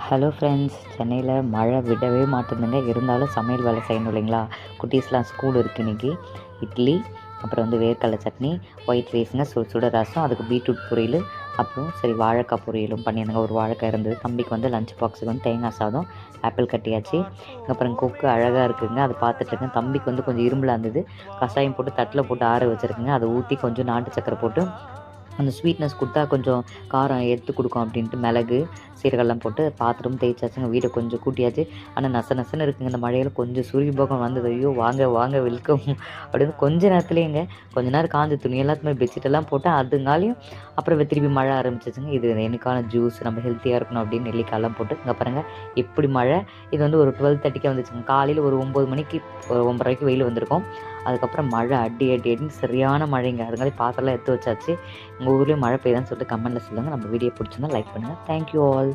Hello friends, சென்னையில் மழை விடவே மாட்டேங்குதுங்க. இருந்தாலும் சமையல் வேலை செய்யணும் இல்லைங்களா? குட்டீஸ்லாம் ஸ்கூல் இருக்குது இன்றைக்கி. இட்லி, அப்புறம் வேர்க்கடலை சட்னி, ஒயிட் ரைஸுங்க, சுட சுட ரசம், அதுக்கு பீட்ரூட் பொரியல், அப்புறம் சரி வாழைக்காய் பொரியலும் பண்ணியிருந்தேங்க. ஒரு வாழைக்காய் இருந்தது. தம்பிக்கு லஞ்ச் பாக்ஸுக்கு தேங்காய் சாதம், ஆப்பிள் கட்டியாச்சு. அப்புறம் கொக்கு அழகாக இருக்குதுங்க, அதை பார்த்துட்ருக்கேன். தம்பிக்கு கொஞ்சம் இரும்பலாக இருந்தது. கஷாயம் போட்டு தட்டில் போட்டு ஆற வச்சுருக்குங்க. அதை ஊற்றி கொஞ்சம் நாட்டு சக்கரை போட்டு அந்த ஸ்வீட்னஸ் கொடுத்தா கொஞ்சம் காரம் எடுத்து கொடுக்கும் அப்படின்ட்டு மிளகு சீரகெல்லாம் போட்டு பாத்திரம் தேய்ச்சாச்சுங்க. வீடை கொஞ்சம் கூட்டியாச்சு. ஆனால் நசன்னு இருக்குங்க. இந்த மழையில் கொஞ்சம் சூரிய போகம் வந்தது. ஐயோ வாங்க வாங்க வெல்கம் அப்படின்னு கொஞ்ச நேரத்துலேயேங்க. கொஞ்ச நேரம் காஞ்ச துணி எல்லாத்துமே பெட்ஷீட்டெல்லாம் போட்டால் அதுங்காலையும் அப்புறம் திருப்பி மழை ஆரம்பிச்சிச்சுங்க. இது எனக்கான ஜூஸ், நம்ம ஹெல்த்தியாக இருக்கணும் அப்படின்னு நெல்லிக்காயெல்லாம் போட்டு இங்கே பாருங்கள் எப்படி மழை. இது ஒரு 12:30 வந்துச்சுங்க. காலையில் ஒரு 9 மணிக்கு 9:30 வெயில் வந்திருக்கும். அதுக்கப்புறம் மழை அடின்னு சரியான மழைங்க. அதுங்காலே பாத்திரம்லாம் எடுத்து வச்சாச்சு. உங்கள் ஊர்லேயும் மழை பெய்யுதான்னு சொல்லிட்டு கமெண்ட்டில் சொல்லுங்கள். நம்ம வீடியோ பிடிச்சிருந்தா லைக் பண்ணுங்கள். Thank you all.